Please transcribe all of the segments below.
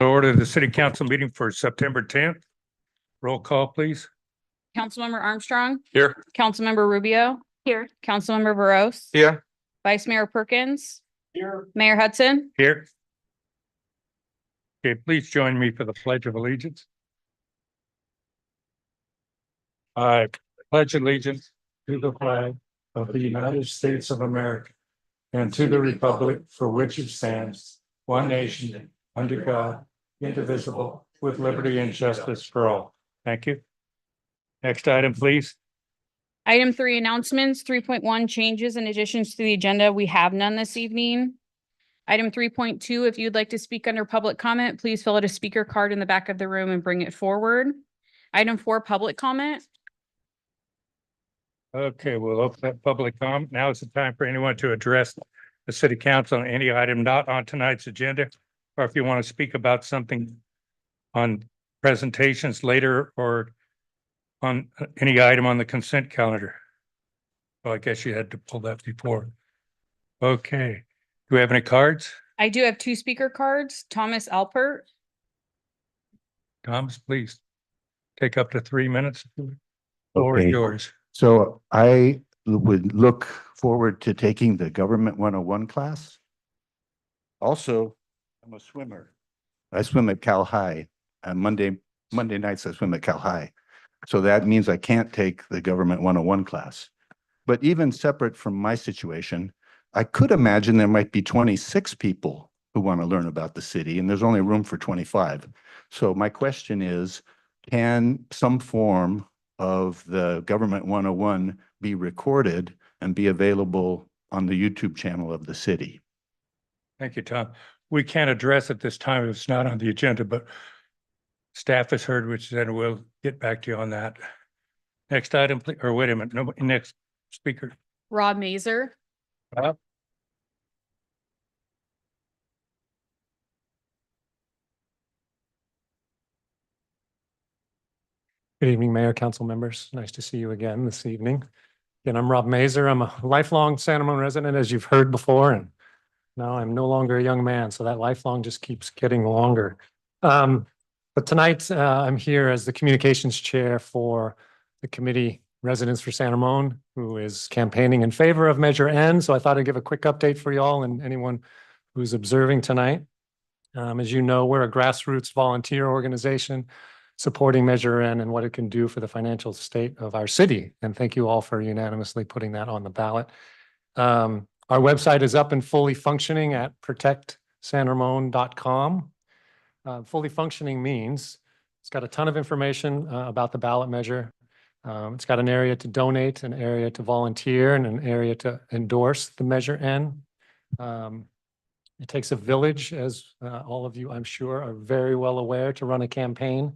Order the city council meeting for September 10th. Roll call, please. Councilmember Armstrong, Here. Councilmember Rubio. Here. Councilmember Veros. Here. Vice Mayor Perkins, Here. Mayor Hudson. Here. Okay, please join me for the Pledge of Allegiance. I pledge allegiance to the flag of the United States of America and to the republic for which it stands, one nation, under God, indivisible, with liberty and justice for all. Thank you. Next item, please. Item 3, announcements. 3.1, changes and additions to the agenda. We have none this evening. Item 3.2, if you'd like to speak under public comment, please fill out a speaker card in the back of the room and bring it forward. Item 4, public comment. Okay, we'll open up public comment. Now is the time for anyone to address the city council on any item not on tonight's agenda, or if you want to speak about something on presentations later or on any item on the consent calendar. Well, I guess you had to pull that before. Okay. Do we have any cards? I do have 2 speaker cards. Thomas Alpert. Thomas, please take up to 3 minutes. Floor is Okay. yours. So I would look forward to taking the Government 101 class. Also, I'm a swimmer. I swim at Cal High. Monday nights I swim at Cal High. So that means I can't take the Government 101 class. But even separate from my situation, I could imagine there might be 26 people who want to learn about the city, and there's only room for 25. So my question is, can some form of the Government 101 be recorded and be available on the YouTube channel of the city? Thank you, Tom. We can't address at this time. It's not on the agenda, but staff has heard, which then we'll get back to you on that. Next item, please, or wait a minute, no, next speaker. Rob Mazer. Rob? Good evening, Mayor, council members. Nice to see you again this evening. Again, I'm Rob Mazer. I'm a lifelong Santa Ramon resident, as you've heard before, and now I'm no longer a young man, so that lifelong just keeps getting longer. But tonight, I'm here as the communications chair for the committee Residents for Santa Ramon, who is campaigning in favor of Measure N. So I thought I'd give a quick update for y'all and anyone who's observing tonight. As you know, we're a grassroots volunteer organization supporting Measure N and what it can do for the financial state of our city. And thank you all for unanimously putting that on the ballot. Our website is up and fully functioning at protectsanramon.com. Fully functioning means it's got a ton of information about the ballot measure. It's got an area to donate, an area to volunteer, and an area to endorse the Measure N. It takes a village, as all of you, I'm sure, are very well aware, to run a campaign.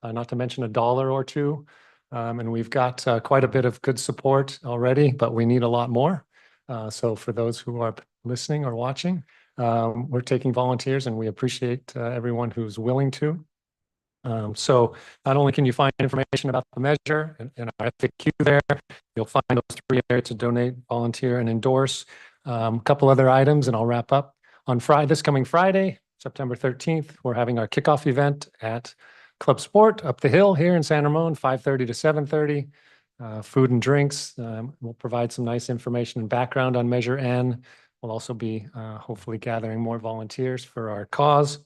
Not to mention $1 or $2. And we've got quite a bit of good support already, but we need a lot more. So for those who are listening or watching, we're taking volunteers and we appreciate everyone who's willing to. So not only can you find information about the measure and our FAQ there, you'll find those 3 areas to donate, volunteer, and endorse. A couple other items and I'll wrap up. On this coming Friday, September 13th, we're having our kickoff event at Club Sport up the hill here in San Ramon, 5:30 to 7:30. Food and drinks. We'll provide some nice information and background on Measure N. We'll also be hopefully gathering more volunteers for our cause.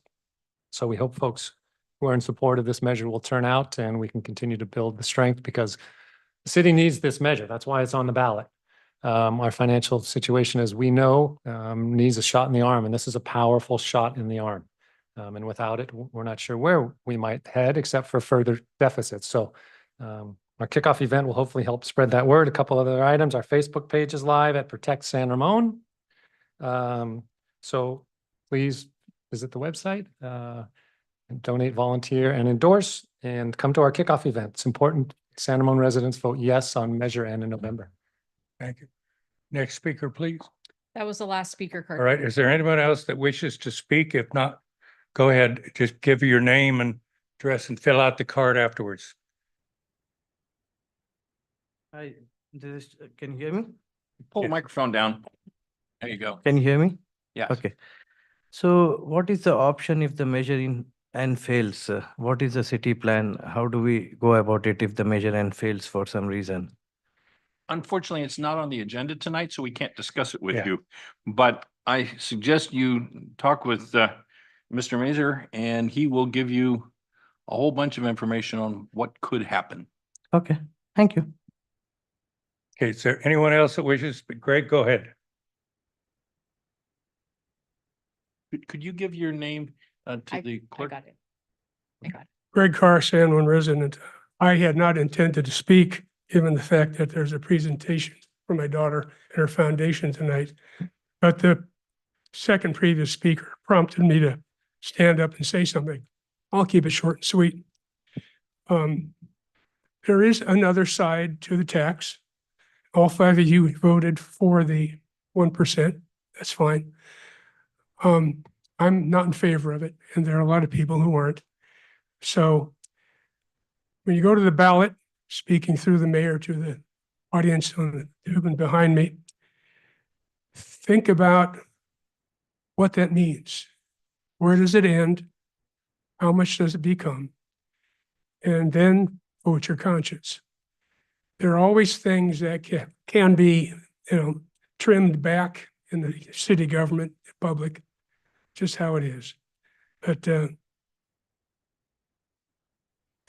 So we hope folks who are in support of this measure will turn out and we can continue to build the strength because the city needs this measure. That's why it's on the ballot. Our financial situation, as we know, needs a shot in the arm, and this is a powerful shot in the arm. And without it, we're not sure where we might head except for further deficits. So our kickoff event will hopefully help spread that word. A couple other items. Our Facebook page is live at Protect San Ramon. So please visit the website, and donate, volunteer, and endorse, and come to our kickoff event. It's important San Ramon residents vote yes on Measure N in November. Thank you. Next speaker, please. That was the last speaker card. All right. Is there anyone else that wishes to speak? If not, go ahead. Just give your name and address and fill out the card afterwards. Hi, can you hear me? Pull Yeah. the microphone down. There you go. Can you hear me? Yeah. Okay. So what is the option if the measure in N fails, what is the city plan? How do we go about it if the measure N fails for some reason? Unfortunately, it's not on the agenda tonight, so we can't discuss it with Yeah. you. But I suggest you talk with Mr. Mazer, and he will give you a whole bunch of information on what could happen. Okay, thank you. Okay, is there anyone else that wishes? to speak? Greg, go ahead. Could you give your name to the I clerk? got it. I got it. Greg Carr, San Juan resident. I had not intended to speak, given the fact that there's a presentation for my daughter and her foundation tonight. But the second previous speaker prompted me to stand up and say something. I'll keep it short and sweet. There is another side to the tax. All five of you voted for the 1%. That's fine. I'm not in favor of it, and there are a lot of people who aren't. So when you go to the ballot, speaking through the mayor to the audience on the tube and behind me, think about what that means. Where does it end? How much does it become? And then vote your conscience. There are always things that can be, trimmed back in the city government, public, just how it is. But there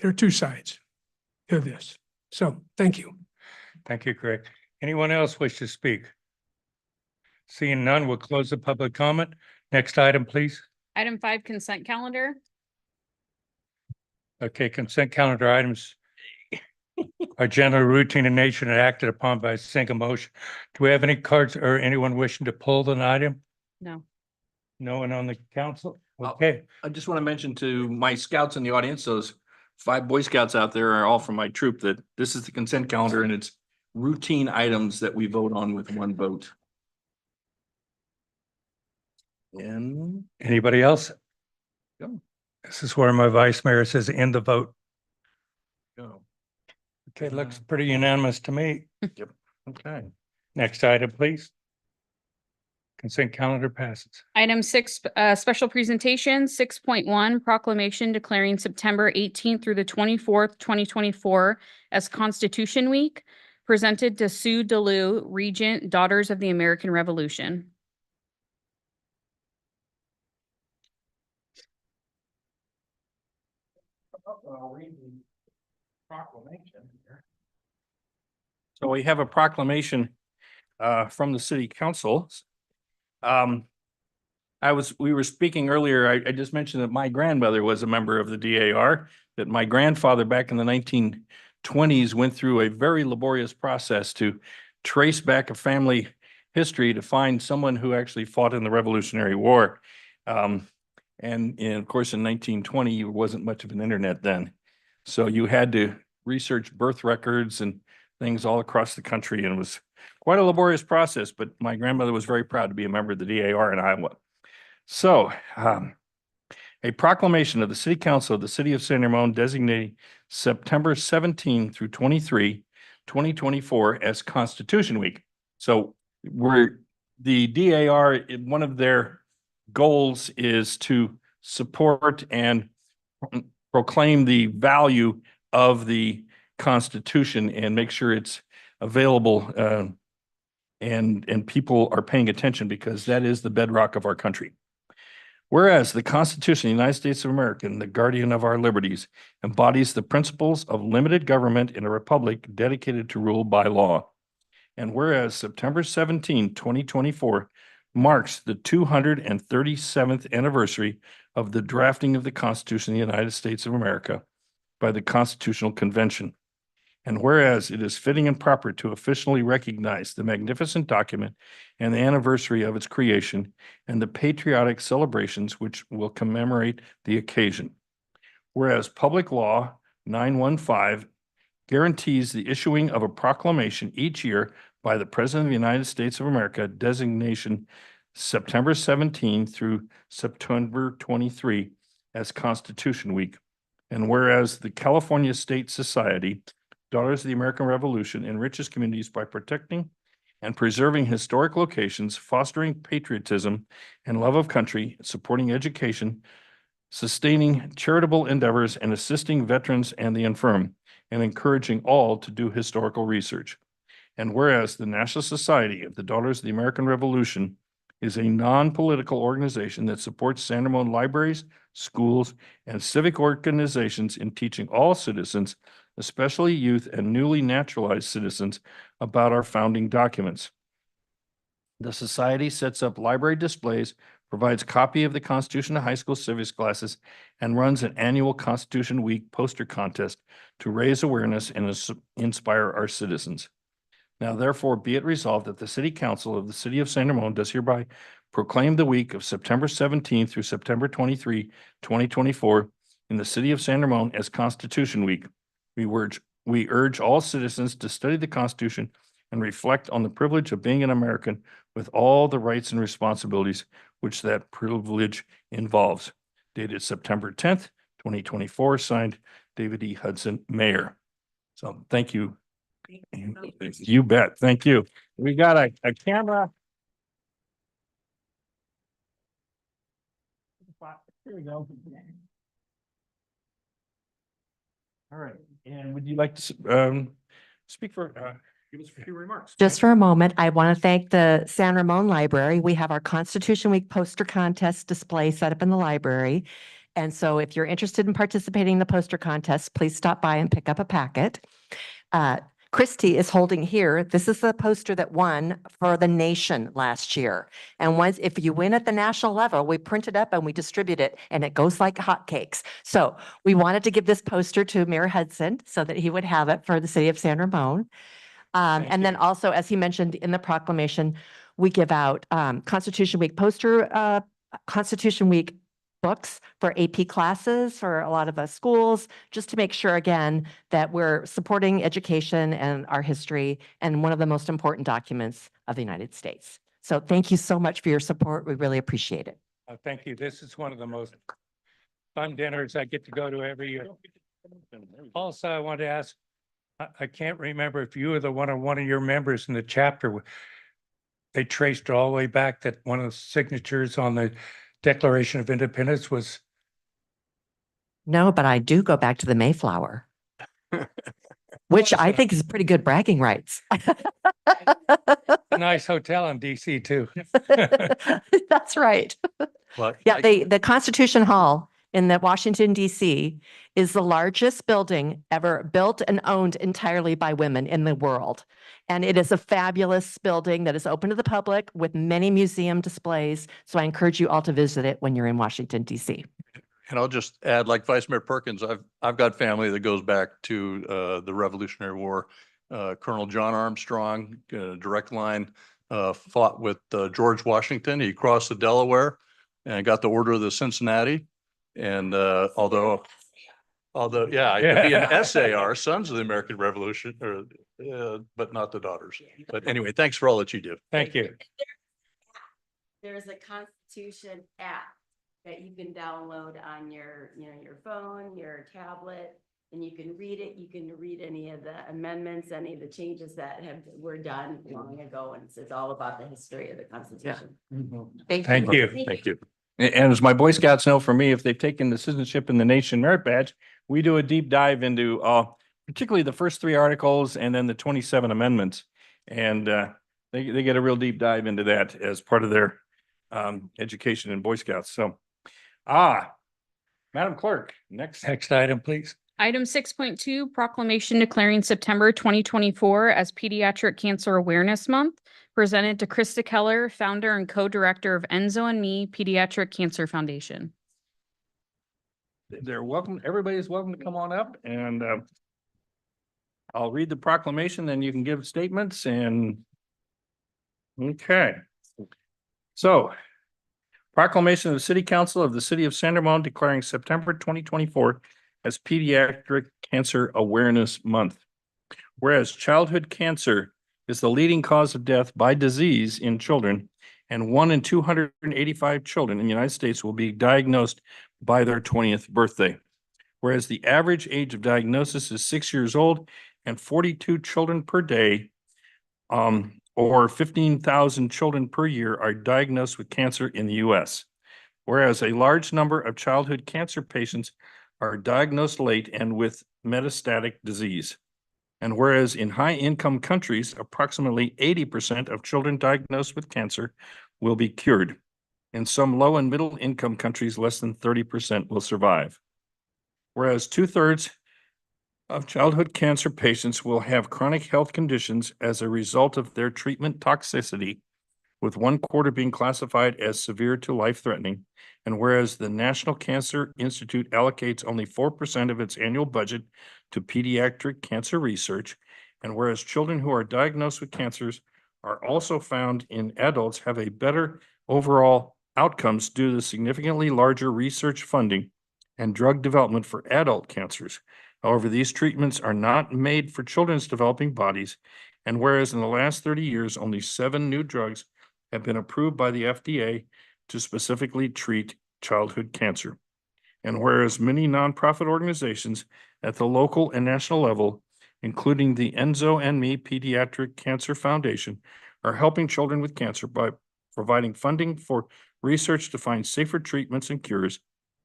are two sides to this. So thank you. Thank you, Greg. Anyone else wish to speak? Seeing none, we'll close the public comment. Next item, please. Item 5, consent calendar. Okay, consent calendar items are generally routine in nature and acted upon by a single motion. Do we have any cards or anyone wishing to pull an item? No. No one on the council? I'll- Okay, I just want to mention to my scouts in the audience, those 5 Boy Scouts out there are all from my troop, that this is the consent calendar and it's routine items that we vote on with one vote. And anybody else? Go. This is where my vice mayor says end the vote. go. Okay, looks pretty unanimous to me. Okay. Next item, please. Consent calendar passes. Item 6, special presentation, 6.1, proclamation declaring September 18th through the 24th, 2024 as Constitution Week, presented to Sue DeLue, Regent, Daughters of the American Revolution. So we have a proclamation from the city council. We were speaking earlier, I just mentioned that my grandmother was a member of the DAR, that my grandfather back in the 1920s went through a very laborious process to trace back a family history to find someone who actually fought in the Revolutionary War. And of course, in 1920, there wasn't much of an internet then. So you had to research birth records and things all across the country, and it was quite a laborious process, but my grandmother was very proud to be a member of the DAR in Iowa. So a proclamation of the City Council of the City of San Ramon designating September 17 through 23, 2024 as Constitution Week. So the DAR, one of their goals is to support and proclaim the value of the Constitution and make sure it's available and people are paying attention, because that is the bedrock of our country. Whereas the Constitution of the United States of America, the guardian of our liberties, embodies the principles of limited government in a republic dedicated to rule by law. And whereas September 17, 2024 marks the 237th anniversary of the drafting of the Constitution of the United States of America by the Constitutional Convention. And whereas it is fitting and proper to officially recognize the magnificent document and the anniversary of its creation and the patriotic celebrations which will commemorate the occasion. Whereas Public Law 915 guarantees the issuing of a proclamation each year by the President of the United States of America, designation September 17 through September 23 as Constitution Week. And whereas the California State Society, Daughters of the American Revolution, enriches communities by protecting and preserving historic locations, fostering patriotism and love of country, supporting education, sustaining charitable endeavors and assisting veterans and the infirm, and encouraging all to do historical research. And whereas the National Society of the Daughters of the American Revolution is a non-political organization that supports San Ramon libraries, schools, and civic organizations in teaching all citizens, especially youth and newly naturalized citizens, about our founding documents. The society sets up library displays, provides copy of the Constitution to high school civics classes, and runs an annual Constitution Week poster contest to raise awareness and inspire our citizens. Now therefore be it resolved that the City Council of the City of San Ramon does hereby proclaim the week of September 17th through September 23, 2024 in the City of San Ramon as Constitution Week. We urge all citizens to study the Constitution and reflect on the privilege of being an American with all the rights and responsibilities which that privilege involves. Dated September 10th, 2024, signed David E. Hudson, Mayor. So thank you. You bet. Thank you. We got a camera. Here we go. All right. And would you like to speak for, give us a few remarks? Just for a moment, I want to thank the San Ramon Library. We have our Constitution Week poster contest display set up in the library. And so if you're interested in participating in the poster contest, please stop by and pick up a packet. Christy is holding here. This is the poster that won for the nation last year. And once, if you win at the national level, we print it up and we distribute it and it goes like hotcakes. So we wanted to give this poster to Mayor Hudson so that he would have it for the city of San Ramon. And then also, as he mentioned in the proclamation, we give out Constitution Week poster, Constitution Week books for AP classes for a lot of the schools, just to make sure, again, that we're supporting education and our history and one of the most important documents of the United States. So thank you so much for your support. We really appreciate it. Thank you. This is one of the most fun dinners I get to go to every year. Also, I wanted to ask, I can't remember if you were the one of your members in the chapter. They traced all the way back that one of the signatures on the Declaration of Independence was. No, but I do go back to the Mayflower, which I think is pretty good bragging rights. A nice hotel in DC too. That's right. Well, Yeah, the Constitution Hall in the Washington DC is the largest building ever built and owned entirely by women in the world. And it is a fabulous building that is open to the public with many museum displays. So I encourage you all to visit it when you're in Washington DC. And I'll just add, like Vice Mayor Perkins, I've got family that goes back to the Revolutionary War. Colonel John Armstrong, direct line, fought with George Washington. He crossed the Delaware and got the Order of the Cincinnati. And although yeah, it could be an SAR, Sons of the American Revolution, but not the daughters. But anyway, thanks for all that you do. Thank you. There's a Constitution app that you can download on your, your phone, your tablet, and you can read it. You can read any of the amendments, any of the changes that were done long ago, and it's all about the history of the Constitution. Thank you. Thank you. And as my Boy Scouts know, for me, if they've taken the Citizenship in the Nation Merit Badge, we do a deep dive into particularly the first 3 articles and then the 27 amendments. And they get a real deep dive into that as part of their education in Boy Scouts. So, Madam Clerk, next. Next item, please. Item 6.2, proclamation declaring September 2024 as Pediatric Cancer Awareness Month, presented to Krista Keller, founder and co-director of Enzo and Me Pediatric Cancer Foundation. They're welcome. Everybody's welcome to come on up, and I'll read the proclamation, then you can give statements and okay. So proclamation of the City Council of the City of San Ramon declaring September 2024 as Pediatric Cancer Awareness Month. Whereas childhood cancer is the leading cause of death by disease in children, and 1 in 285 children in the United States will be diagnosed by their 20th birthday. Whereas the average age of diagnosis is 6 years old, and 42 children per day, or 15,000 children per year, are diagnosed with cancer in the U.S. Whereas a large number of childhood cancer patients are diagnosed late and with metastatic disease. And whereas in high-income countries, approximately 80% of children diagnosed with cancer will be cured. In some low and middle-income countries, less than 30% will survive. Whereas 2/3 of childhood cancer patients will have chronic health conditions as a result of their treatment toxicity, with 1/4 being classified as severe to life-threatening. And whereas the National Cancer Institute allocates only 4% of its annual budget to pediatric cancer research, and whereas children who are diagnosed with cancers are also found in adults have a better overall outcomes due to significantly larger research funding and drug development for adult cancers. However, these treatments are not made for children's developing bodies, and whereas in the last 30 years, only 7 new drugs have been approved by the FDA to specifically treat childhood cancer. And whereas many nonprofit organizations at the local and national level, including the Enzo and Me Pediatric Cancer Foundation, are helping children with cancer by providing funding for research to find safer treatments and cures.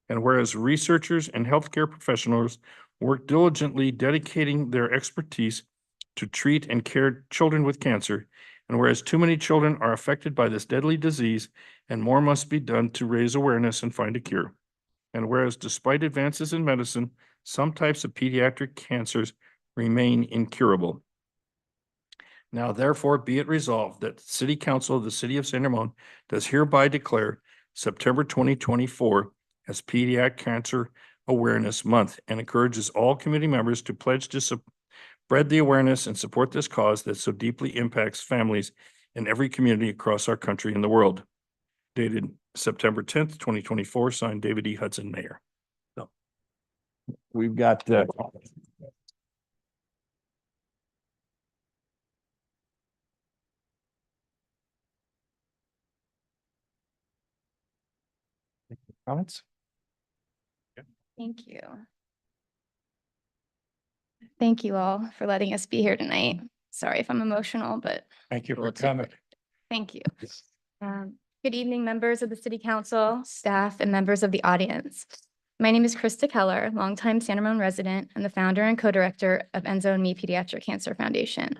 And whereas researchers and healthcare professionals work diligently dedicating their expertise to treat and care children with cancer, and whereas too many children are affected by this deadly disease and more must be done to raise awareness and find a cure. And whereas despite advances in medicine, some types of pediatric cancers remain incurable. Now therefore be it resolved that the City Council of the City of San Ramon does hereby declare September 2024 as Pediatric Cancer Awareness Month and encourages all community members to pledge to spread the awareness and support this cause that so deeply impacts families in every community across our country and the world. Dated September 10th, 2024, signed David E. Hudson, Mayor. So we've got comments? Thank you. Thank you all for letting us be here tonight. Sorry if I'm emotional, but Thank you for We'll take coming. thank you. Good evening, members of the City Council, staff, and members of the audience. My name is Krista Keller, longtime San Ramon resident and the founder and co-director of Enzo and Me Pediatric Cancer Foundation.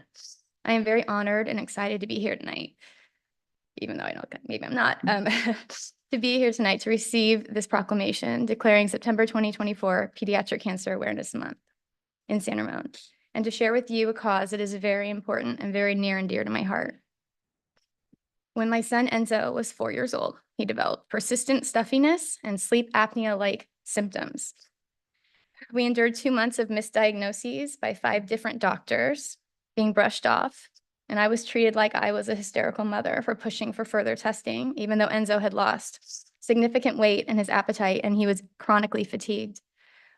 I am very honored and excited to be here tonight, even though I know maybe I'm not, to be here tonight to receive this proclamation declaring September 2024 Pediatric Cancer Awareness Month in San Ramon, and to share with you a cause that is very important and very near and dear to my heart. When my son Enzo was 4 years old, he developed persistent stuffiness and sleep apnea-like symptoms. We endured 2 months of misdiagnoses by 5 different doctors, being brushed off, and I was treated like I was a hysterical mother for pushing for further testing, even though Enzo had lost significant weight and his appetite, and he was chronically fatigued.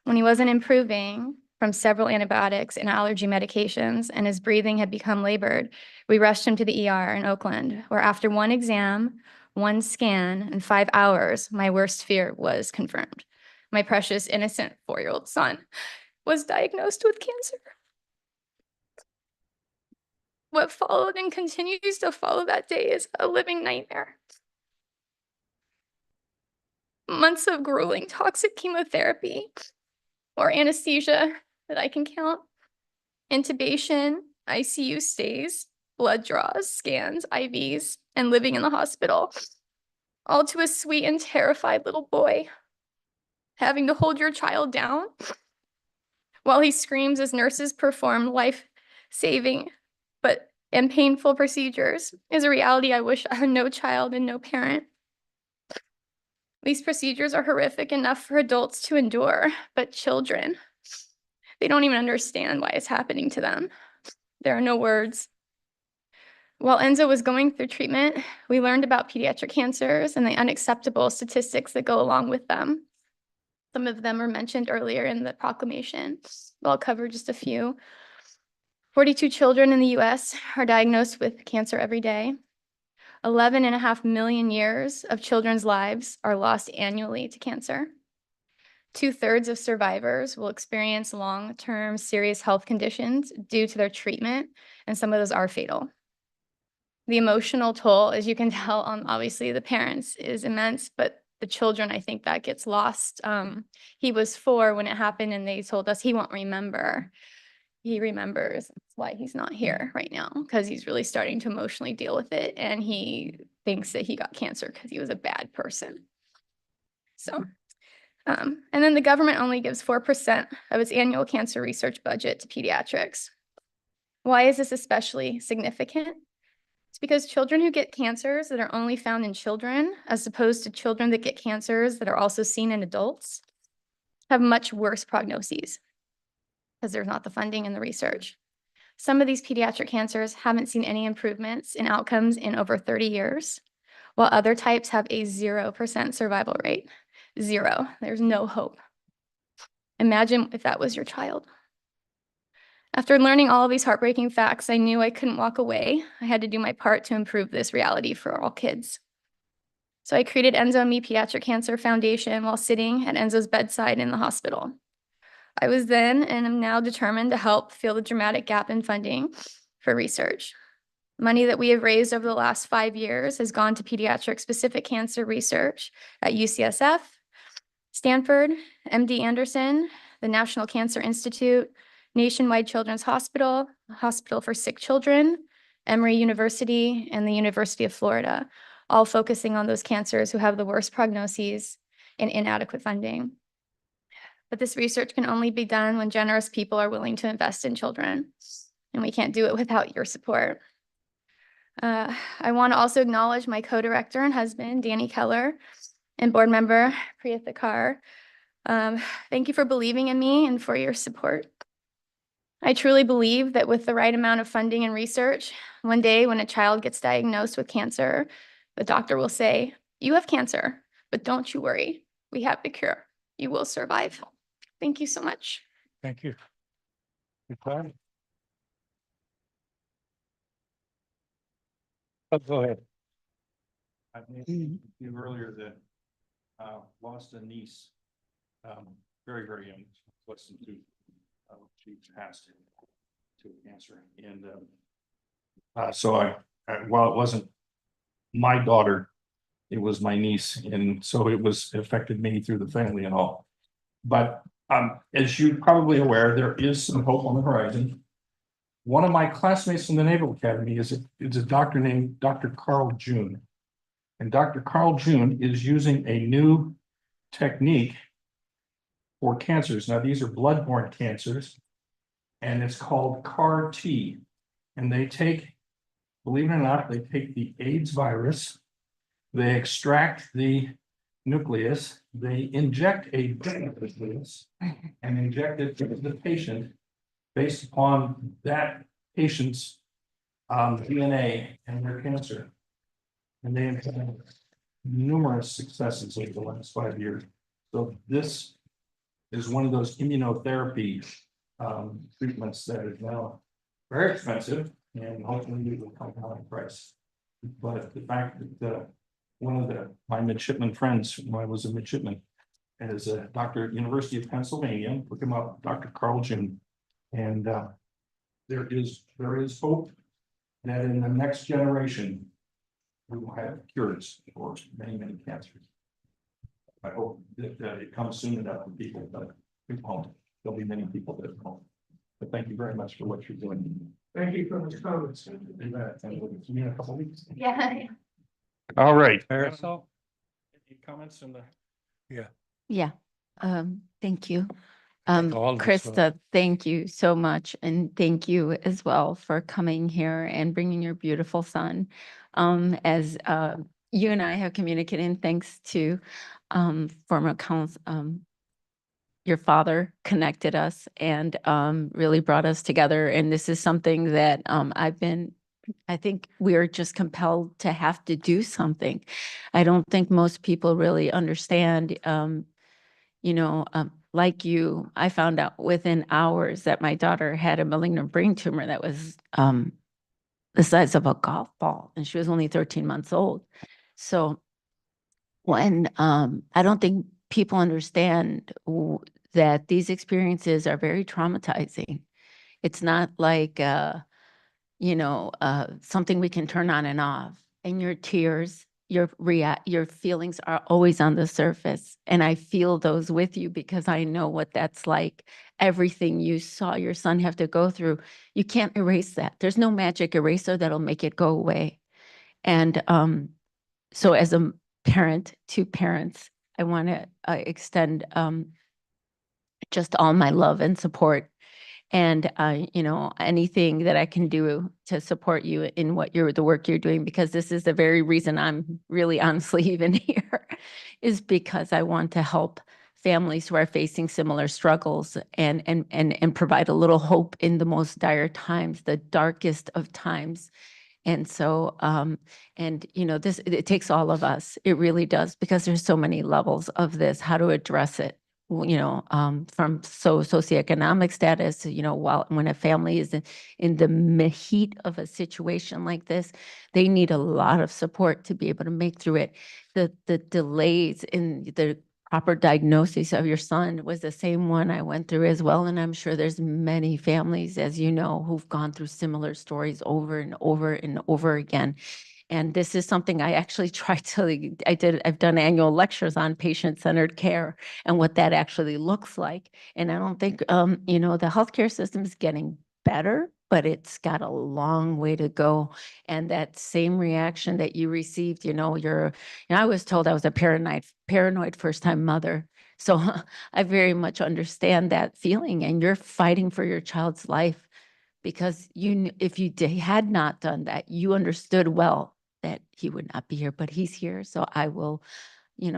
When he wasn't improving from several antibiotics and allergy medications, and his breathing had become labored, we rushed him to the ER in Oakland, where after 1 exam, 1 scan, and 5 hours, my worst fear was confirmed. My precious, innocent 4-year-old son was diagnosed with cancer. What followed and continues to follow that day is a living nightmare. Months of grueling toxic chemotherapy or anesthesia that I can count, intubation, ICU stays, blood draws, scans, IVs, and living in the hospital, all to a sweet and terrified little boy. Having to hold your child down while he screams as nurses perform life-saving and painful procedures is a reality I wish no child and no parent. These procedures are horrific enough for adults to endure, but children, they don't even understand why it's happening to them. There are no words. While Enzo was going through treatment, we learned about pediatric cancers and the unacceptable statistics that go along with them. Some of them were mentioned earlier in the proclamation. I'll cover just a few. 42 children in the US are diagnosed with cancer every day. 11.5 million years of children's lives are lost annually to cancer. 2/3 of survivors will experience long-term serious health conditions due to their treatment, and some of those are fatal. The emotional toll, as you can tell on obviously the parents, is immense, but the children, I think that gets lost. He was 4 when it happened and they told us he won't remember. He remembers. That's why he's not here right now, because he's really starting to emotionally deal with it. And he thinks that he got cancer because he was a bad person. So, and then the government only gives 4% of its annual cancer research budget to pediatrics. Why is this especially significant? It's because children who get cancers that are only found in children, as opposed to children that get cancers that are also seen in adults, have much worse prognoses because there's not the funding and the research. Some of these pediatric cancers haven't seen any improvements in outcomes in over 30 years, while other types have a 0% survival rate. 0. There's no hope. Imagine if that was your child. After learning all of these heartbreaking facts, I knew I couldn't walk away. I had to do my part to improve this reality for all kids. So I created Enzo and Me Pediatric Cancer Foundation while sitting at Enzo's bedside in the hospital. I was then and am now determined to help fill the dramatic gap in funding for research. Money that we have raised over the last 5 years has gone to pediatric-specific cancer research at UCSF, Stanford, MD Anderson, the National Cancer Institute, Nationwide Children's Hospital, Hospital for Sick Children, Emory University, and the University of Florida, all focusing on those cancers who have the worst prognoses and inadequate funding. But this research can only be done when generous people are willing to invest in children, and we can't do it without your support. I want to also acknowledge my co-director and husband, Danny Keller, and board member, Priya Thakar. Thank you for believing in me and for your support. I truly believe that with the right amount of funding and research, one day when a child gets diagnosed with cancer, the doctor will say, "You have cancer, but don't you worry. We have the cure. You will survive." Thank you so much. Thank you. Good time. Oh, go ahead. I mentioned to you earlier that lost a niece, very, very young, less than 2. She passed to cancer. And so while it wasn't my daughter, it was my niece. And so it affected me through the family and all. But as you're probably aware, there is some hope on the horizon. One of my classmates from the Naval Academy is a doctor named Dr. Carl June. And Dr. Carl June is using a new technique for cancers. Now, these are blood-borne cancers, and it's called CAR-T. And they take, believe it or not, they take the AIDS virus, they extract the nucleus, they inject a different nucleus and inject it to the patient based upon that patient's DNA and their cancer. And they have had numerous successes over the last 5 years. So this is one of those immunotherapy treatments that is now very expensive and hopefully it will come down in price. But the fact that one of my midshipman friends, when I was a midshipman, is a doctor at University of Pennsylvania, look him up, Dr. Carl June. And there is hope that in the next generation, we will have cures for many, many cancers. I hope that it comes soon enough for people, but we won't. There'll be many people that won't. But thank you very much for what you're doing. Thank you for those comments. And we'll see you in a couple of weeks. Yeah. All right. Marisol, any comments on the? Yeah, thank you. Thank all of us, Krista, thank you so much. And thank you as well for coming here and bringing your beautiful son. As you and I have communicated, and thanks to former council, your father connected us and really brought us together. And this is something that I think we're just compelled to have to do something. I don't think most people really understand, like you, I found out within hours that my daughter had a malignant brain tumor that was the size of a golf ball, and she was only 13 months old. So when I don't think people understand that these experiences are very traumatizing. It's not like something we can turn on and off. And your tears, your feelings are always on the surface. And I feel those with you because I know what that's like. Everything you saw your son have to go through, you can't erase that. There's no magic eraser that'll make it go away. And so as a parent to parents, I want to extend just all my love and support. And anything that I can do to support you in the work you're doing, because this is the very reason I'm really honestly even here, is because I want to help families who are facing similar struggles and provide a little hope in the most dire times, the darkest of times. And so, it takes all of us. It really does, because there's so many levels of this, how to address it. From socioeconomic status, when a family is in the heat of a situation like this, they need a lot of support to be able to make through it. The delays in the proper diagnosis of your son was the same one I went through as well. And I'm sure there's many families, as you know, who've gone through similar stories over and over and over again. And this is something I actually I've done annual lectures on patient-centered care and what that actually looks like. And I don't think, the healthcare system is getting better, but it's got a long way to go. And that same reaction that you received, I was told I was a paranoid first-time mother. So I very much understand that feeling, and you're fighting for your child's life, because if you had not done that, you understood well that he would not be here, but he's here. So I will,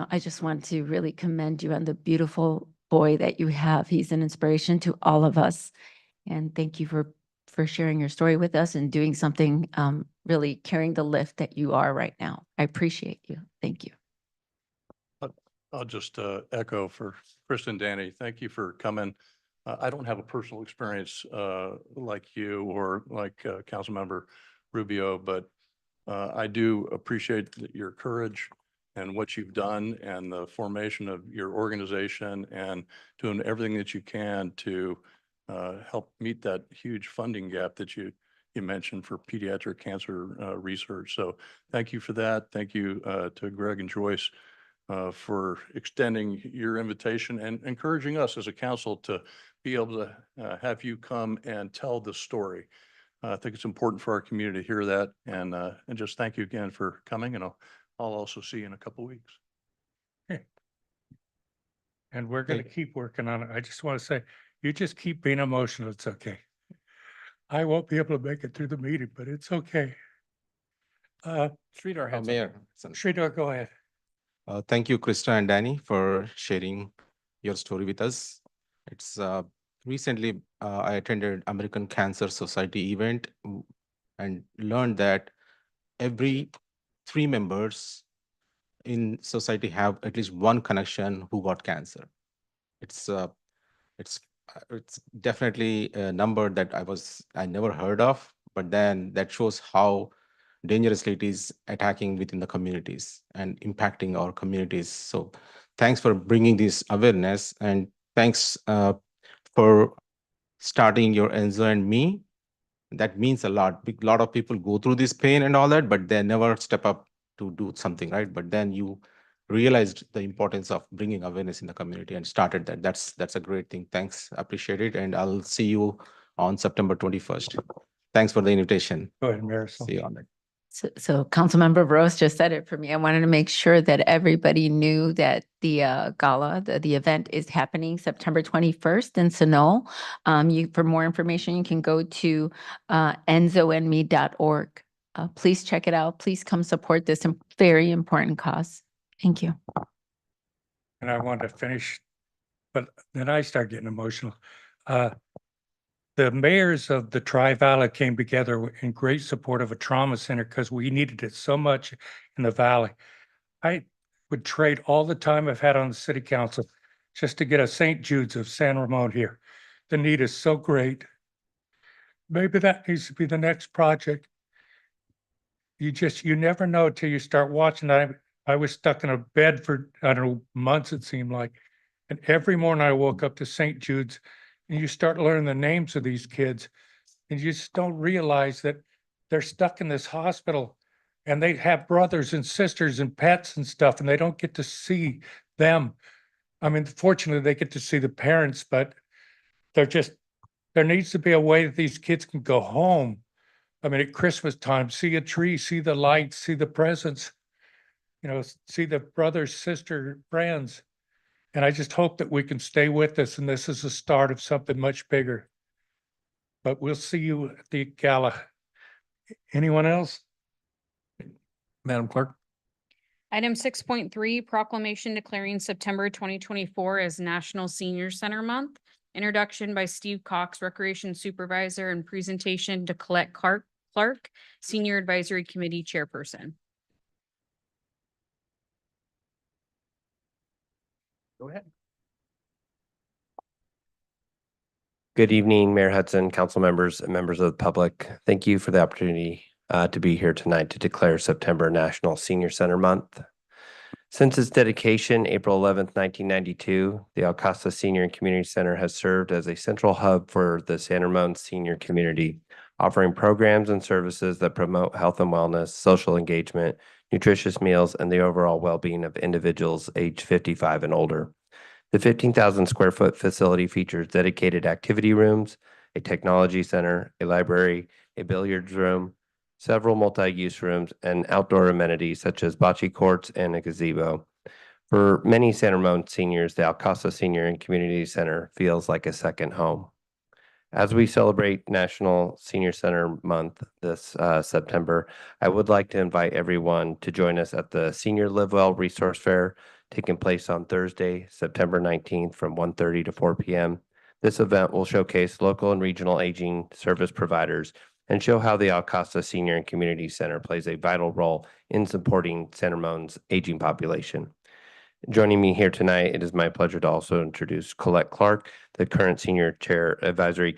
I just want to really commend you on the beautiful boy that you have. He's an inspiration to all of us. And thank you for sharing your story with us and doing something, really carrying the lift that you are right now. I appreciate you. Thank you. I'll just echo for Kristen, Danny, thank you for coming. I don't have a personal experience like you or like Councilmember Rubio, but I do appreciate your courage and what you've done and the formation of your organization and doing everything that you can to help meet that huge funding gap that you mentioned for pediatric cancer research. So thank you for that. Thank you to Greg and Joyce for extending your invitation and encouraging us as a council to be able to have you come and tell the story. I think it's important for our community to hear that, and just thank you again for coming, and I'll also see you in a couple of weeks. Okay. And we're going to keep working on it. I just want to say, you just keep being emotional. It's okay. I won't be able to make it through the meeting, but it's okay. Sridhar has Mayor, Sridhar, go ahead. thank you, Krista and Danny, for sharing your story with us. It's recently I attended American Cancer Society event and learned that every 3 members in society have at least one connection who got cancer. It's definitely a number that I never heard of, but then that shows how dangerously it is attacking within the communities and impacting our communities. So thanks for bringing this awareness, and thanks for starting your Enzo and Me. That means a lot. A lot of people go through this pain and all that, but they never step up to do something, right? But then you realized the importance of bringing awareness in the community and started that. That's a great thing. Thanks, appreciate it. And I'll see you on September 21st. Thanks for the invitation. Go ahead, Marisol. See you on that. So Councilmember Rose just said it for me. I wanted to make sure that everybody knew that the gala, the event is happening September 21st in Sunol. For more information, you can go to enzoandme.org. Please check it out. Please come support this very important cause. Thank you. And I want to finish, but then I start getting emotional. The mayors of the Tri-Valley came together in great support of a trauma center because we needed it so much in the valley. I would trade all the time I've had on the city council just to get a St. Jude's of San Ramon here. The need is so great. Maybe that needs to be the next project. You never know till you start watching. I was stuck in a bed for, I don't know, months it seemed like. And every morning I woke up to St. Jude's, and you start learning the names of these kids, and you just don't realize that they're stuck in this hospital And they have brothers and sisters and pets and stuff, and they don't get to see them. I mean, fortunately, they get to see the parents, but there needs to be a way that these kids can go home. I mean, at Christmas time, see a tree, see the lights, see the presents, see the brothers, sister, friends. And I just hope that we can stay with this, and this is the start of something much bigger. But we'll see you at the gala. Anyone else? Madam Clerk? Item 6.3, proclamation declaring September 2024 as National Senior Center Month. Introduction by Steve Cox, Recreation Supervisor, and presentation to Colette Clark, Senior Advisory Committee Chairperson. Go ahead. Good evening, Mayor Hudson, council members, and members of the public. Thank you for the opportunity to be here tonight to declare September National Senior Center Month. Since its dedication, April 11th, 1992, the Alcasta Senior and Community Center has served as a central hub for the San Ramon senior community, offering programs and services that promote health and wellness, social engagement, nutritious meals, and the overall well-being of individuals aged 55 and older. The 15,000 square foot facility features dedicated activity rooms, a technology center, a library, a billiards room, several multi-use rooms, and outdoor amenities such as bocce courts and a gazebo. For many San Ramon seniors, the Alcasta Senior and Community Center feels like a second home. As we celebrate National Senior Center Month this September, I would like to invite everyone to join us at the Senior Live Well Resource Fair taking place on Thursday, September 19th from 1:30 to 4 p.m. This event will showcase local and regional aging service providers and show how the Alcasta Senior and Community Center plays a vital role in supporting San Ramon's aging population. Joining me here tonight, it is my pleasure to also introduce Colette Clark, the current Senior Advisory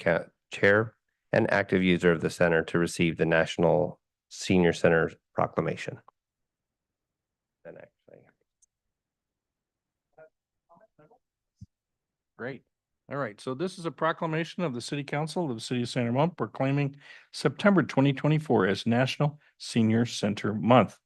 Chair and active user of the center, to receive the National Senior Center Proclamation. Great. All right, so this is a proclamation of the City Council of the City of San Ramon proclaiming September 2024 as National Senior Center Month.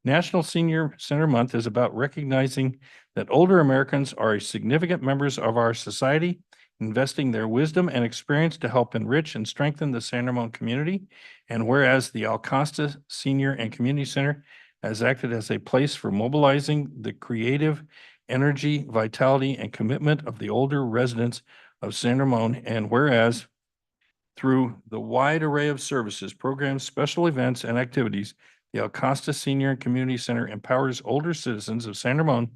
National Senior Center Month is about recognizing that older Americans are significant members of our society, investing their wisdom and experience to help enrich and strengthen the San Ramon community. And whereas the Alcasta Senior and Community Center has acted as a place for mobilizing the creative energy, vitality, and commitment of the older residents of San Ramon, and whereas through the wide array of services, programs, special events, and activities, the Alcasta Senior and Community Center empowers older citizens of San Ramon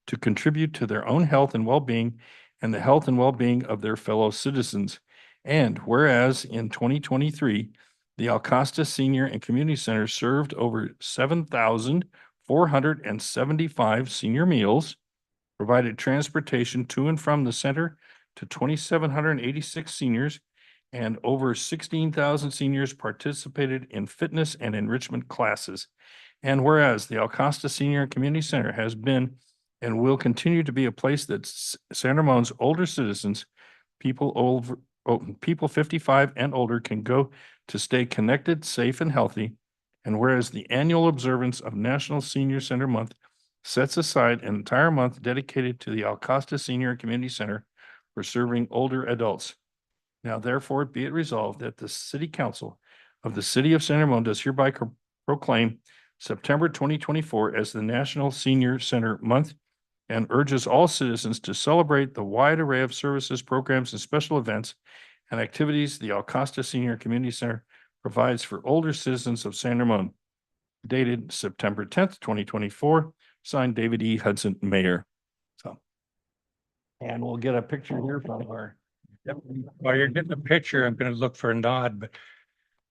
to contribute to their own health and well-being and the health and well-being of their fellow citizens. And whereas in 2023, the Alcasta Senior and Community Center served over 7,475 senior meals, provided transportation to and from the center to 2,786 seniors, and over 16,000 seniors participated in fitness and enrichment classes. And whereas the Alcasta Senior and Community Center has been and will continue to be a place that San Ramon's older citizens, people 55 and older, can go to stay connected, safe, and healthy. And whereas the annual observance of National Senior Center Month sets aside an entire month dedicated to the Alcasta Senior and Community Center for serving older adults. Now, therefore, be it resolved that the City Council of the City of San Ramon does hereby proclaim September 2024 as the National Senior Center Month and urges all citizens to celebrate the wide array of services, programs, and special events and activities the Alcasta Senior Community Center provides for older citizens of San Ramon. Dated September 10th, 2024, signed David E. Hudson, Mayor. So, and we'll get a picture here from our. While you're getting a picture, I'm going to look for a nod, but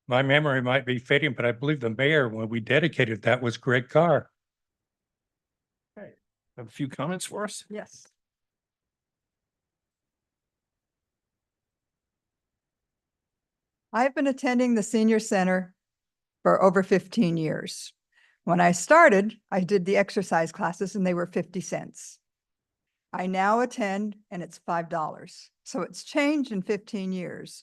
my memory might be fading, but I believe the mayor, when we dedicated that, was Greg Carr. Okay. Have a few comments for us? Yes. I've been attending the senior center for over 15 years. When I started, I did the exercise classes and they were 50 cents. I now attend and it's $5. So it's changed in 15 years.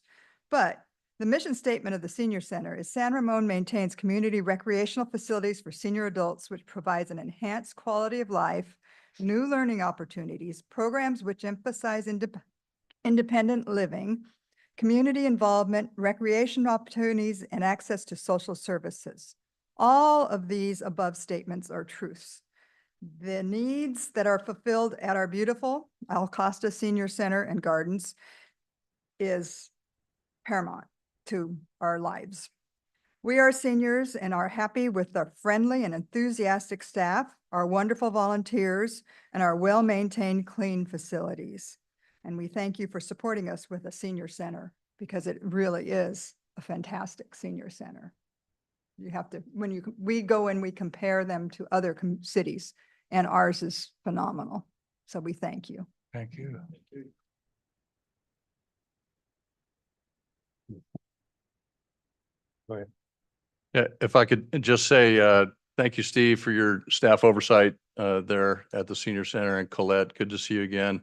But The mission statement of the Senior Center is San Ramon maintains community recreational facilities for senior adults, which provides an enhanced quality of life, new learning opportunities, programs which emphasize independent living, community involvement, recreation opportunities, and access to social services. All of these above statements are truths. The needs that are fulfilled at our beautiful Al Costa Senior Center and Gardens is paramount to our lives. We are seniors and are happy with our friendly and enthusiastic staff, our wonderful volunteers, and our well-maintained clean facilities. And we thank you for supporting us with a senior center because it really is a fantastic senior center. You have to, we go and we compare them to other cities, and ours is phenomenal. So we thank you. Thank you. Go ahead. Yeah, if I could just say, thank you, Steve, for your staff oversight there at the Senior Center, and Colette, good to see you again.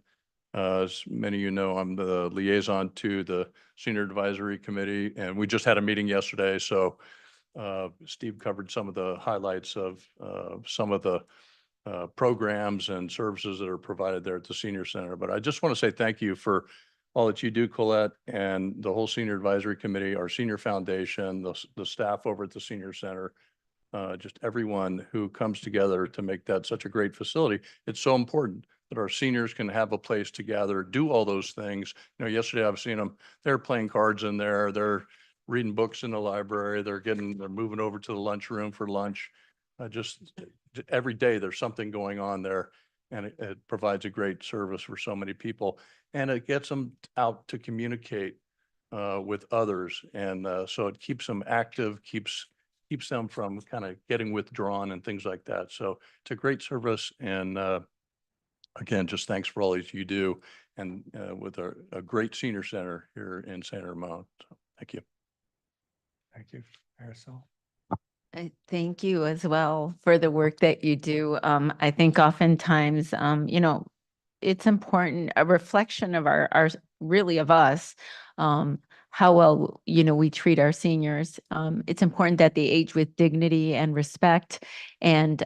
As many of you know, I'm the liaison to the Senior Advisory Committee, and we just had a meeting yesterday. So Steve covered some of the highlights of some of the programs and services that are provided there at the Senior Center. But I just want to say thank you for all that you do, Colette, and the whole Senior Advisory Committee, our Senior Foundation, the staff over at the Senior Center, just everyone who comes together to make that such a great facility. It's so important that our seniors can have a place to gather, do all those things. You know, yesterday I've seen them, they're playing cards in there, they're reading books in the library, they're moving over to the lunchroom for lunch. Just every day there's something going on there, and it provides a great service for so many people, and it gets them out to communicate with others. And so it keeps them active, keeps them from kind of getting withdrawn and things like that. So it's a great service. And again, just thanks for all that you do, and with a great senior center here in San Ramon. So thank you. Thank you, Marisol. Thank you as well for the work that you do. I think oftentimes, you know, it's important, a reflection of our really of us, how well, you know, we treat our seniors. It's important that they age with dignity and respect, and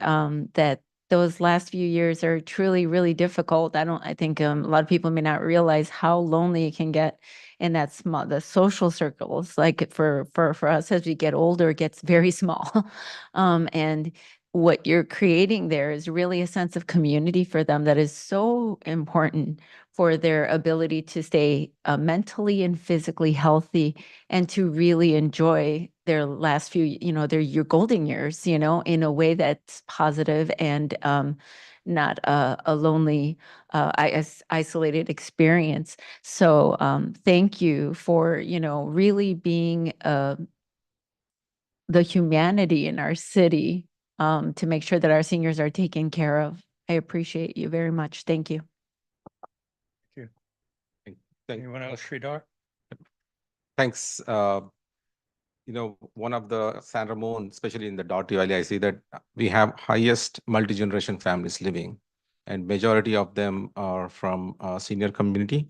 that those last few years are truly really difficult. I think a lot of people may not realize how lonely it can get in that the social circles. Like for us, as we get older, it gets very small. And what you're creating there is really a sense of community for them that is so important for their ability to stay mentally and physically healthy, and to really enjoy their last few, you know, your golden years, you know, in a way that's positive and not a lonely, isolated experience. So thank you for, you know, really being the humanity in our city, to make sure that our seniors are taken care of. I appreciate you very much. Thank you. Anyone else, Sridhar? Thanks. You know, one of the San Ramon, especially in the Doherty Valley, I see that we have highest multi-generation families living, and majority of them are from senior community.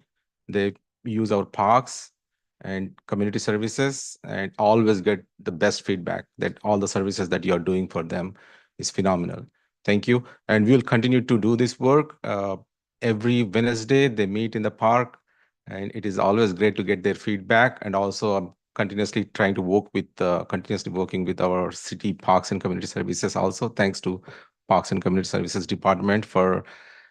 They use our parks and community services, and always get the best feedback that all the services that you're doing for them is phenomenal. Thank you. And we'll continue to do this work. Every Wednesday, they meet in the park, and it is always great to get their feedback. And also I'm continuously trying to work with, continuously working with our city parks and community services also. Thanks to Parks and Community Services Department for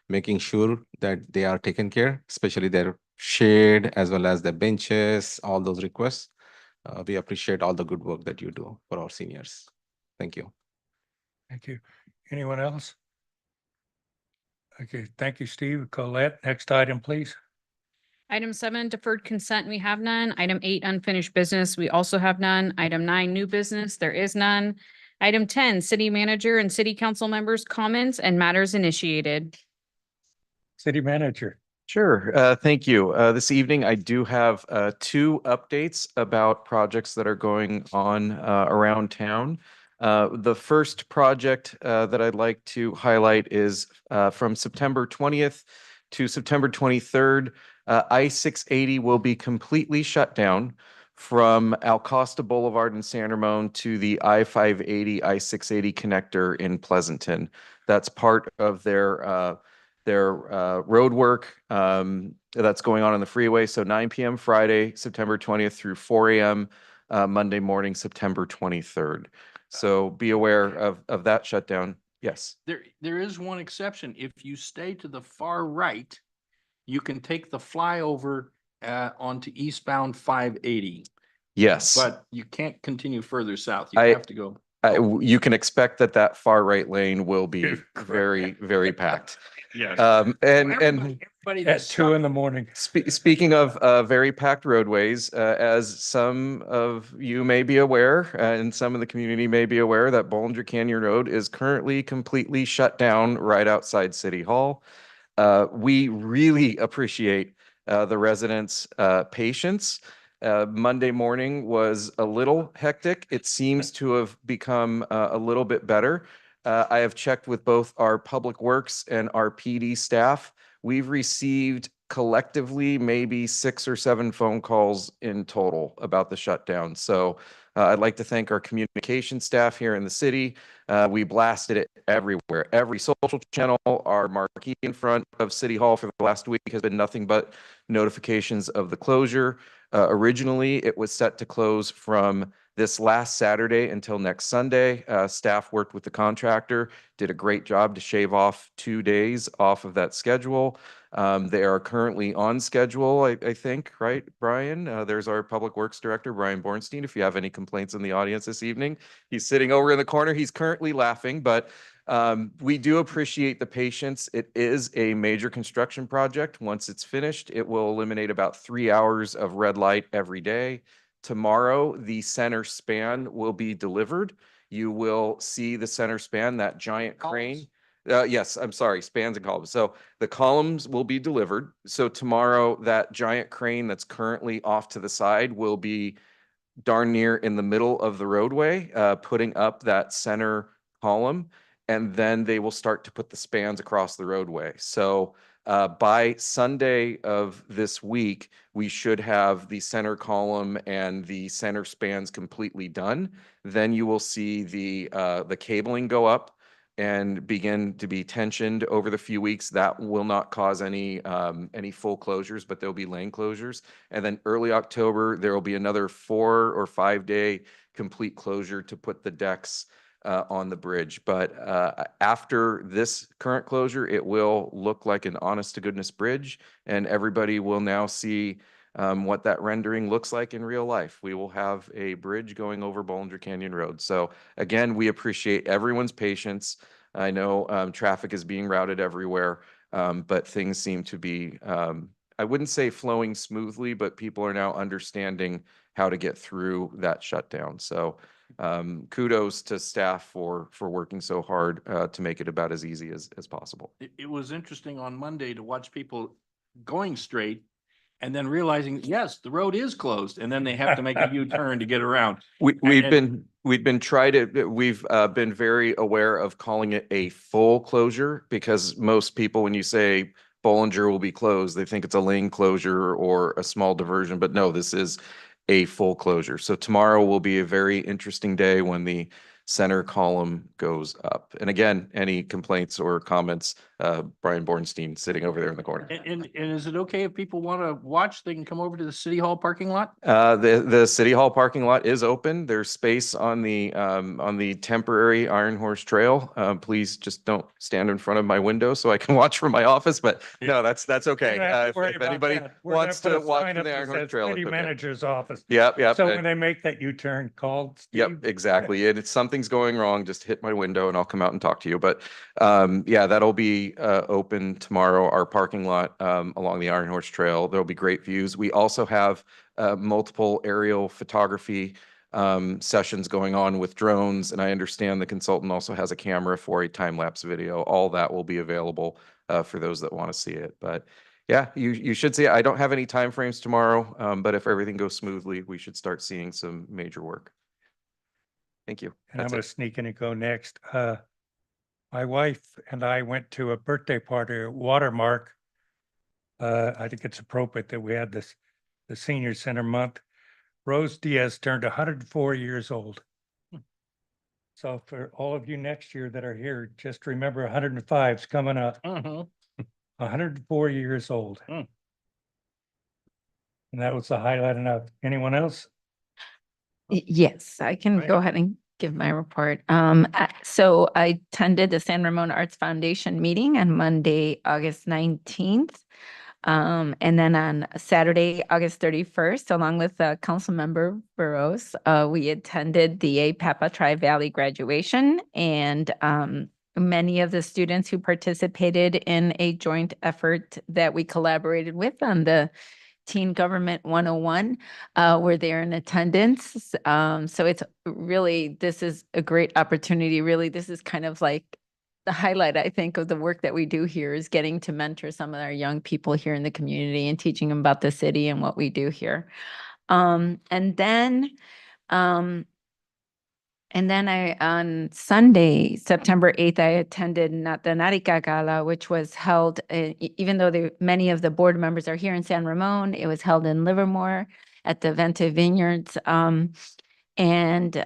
making sure that they are taken care, especially their shade as well as the benches, all those requests. We appreciate all the good work that you do for our seniors. Thank you. Thank you. Anyone else? Okay, thank you, Steve. Colette, next item, please. Item 7, deferred consent, we have none. Item 8, unfinished business, we also have none. Item 9, new business, there is none. Item 10, city manager and city council members' comments and matters initiated. City manager. Sure. Thank you. This evening, I do have 2 updates about projects that are going on around town. The first project that I'd like to highlight is from September 20th to September 23rd. I-680 will be completely shut down from Al Costa Boulevard in San Ramon to the I-580, I-680 connector in Pleasanton. That's part of their road work that's going on the freeway. So 9 p.m. Friday, September 20th through 4 a.m. Monday morning, September 23rd. So be aware of that shutdown. Yes. There is one exception. If you stay to the far right, you can take the flyover onto eastbound 580. Yes. But you can't continue further south. You I- have to go. You can expect that far right lane will be very, very packed. Yes. And Everybody At that's 2 in the morning. Speaking of very packed roadways, as some of you may be aware, and some of the community may be aware, that Bollinger Canyon Road is currently completely shut down right outside City Hall. We really appreciate the residents' patience. Monday morning was a little hectic. It seems to have become a little bit better. I have checked with both our Public Works and our PD staff. We've received collectively maybe 6 or 7 phone calls in total about the shutdown. So I'd like to thank our communication staff here in the city. We blasted it everywhere, every social channel. Our marquee in front of City Hall for the last week has been nothing but notifications of the closure. Originally, it was set to close from this last Saturday until next Sunday. Staff worked with the contractor, did a great job to shave off 2 days off of that schedule. They are currently on schedule, I think, right, Brian? There's our Public Works Director, Brian Bornstein. If you have any complaints in the audience this evening, he's sitting over in the corner. He's currently laughing, but we do appreciate the patience. It is a major construction project. Once it's finished, it will eliminate about 3 hours of red light every day. Tomorrow, the center span will be delivered. You will see the center span, that giant crane. Yes, I'm sorry, spans and columns. So the columns will be delivered. So tomorrow, that giant crane that's currently off to the side will be darn near in the middle of the roadway, putting up that center column. And then they will start to put the spans across the roadway. So by Sunday of this week, we should have the center column and the center spans completely done. Then you will see the cabling go up and begin to be tensioned over the few weeks. That will not cause any full closures, but there'll be lane closures. And then early October, there will be another 4 or 5 day complete closure to put the decks on the bridge. But after this current closure, it will look like an honest to goodness bridge, and everybody will now see what that rendering looks like in real life. We will have a bridge going over Bollinger Canyon Road. So again, we appreciate everyone's patience. I know traffic is being routed everywhere, but things seem to be, I wouldn't say flowing smoothly, but people are now understanding how to get through that shutdown. So kudos to staff for working so hard to make it about as easy as possible. It was interesting on Monday to watch people going straight and then realizing, yes, the road is closed, and then they have to make a U-turn to get around. We've been very aware of calling it a full closure, because most people, when you say Bollinger will be closed, they think it's a lane closure or a small diversion, but no, this is a full closure. So tomorrow will be a very interesting day when the center column goes up. And again, any complaints or comments, Brian Bornstein sitting over there in the corner. And is it okay if people want to watch, they can come over to the City Hall parking lot? The City Hall parking lot is open. There's space on the temporary Iron Horse Trail. Please just don't stand in front of my window so I can watch from my office, but no, that's okay. If anybody wants to watch from the Iron Horse Trail, City it's okay. manager's office. Yep. So when they make that U-turn, call Steve. Yep, exactly. And if something's going wrong, just hit my window and I'll come out and talk to you. But yeah, that'll be open tomorrow, our parking lot along the Iron Horse Trail. There'll be great views. We also have multiple aerial photography sessions going on with drones. And I understand the consultant also has a camera for a time-lapse video. All that will be available for those that want to see it. But yeah, you should see it. I don't have any timeframes tomorrow, but if everything goes smoothly, we should start seeing some major work. Thank you. And I'm That's going it. to sneak in and go next. My wife and I went to a birthday party at Watermark. I think it's appropriate that we had the senior center month. Rose Diaz turned 104 years old. So for all of you next year that are here, just remember 105 is coming up. 104 years old. And that was the highlight enough. Anyone else? Yes, I can Right. go ahead and give my report. So I attended the San Ramon Arts Foundation meeting on Monday, August 19th. And then on Saturday, August 31st, along with Councilmember Burrows, we attended the APAPA Tri-Valley graduation, and many of the students who participated in a joint effort that we collaborated with on the Teen Government 101 were there in attendance. So it's really, this is a great opportunity. Really, this is kind of like the highlight, I think, of the work that we do here is getting to mentor some of our young people here in the community and teaching them about the city and what we do here. And then on Sunday, September 8th, I attended the Narika Gala, which was held, even though many of the board members are here in San Ramon, it was held in Livermore at the Venta Vineyards. They're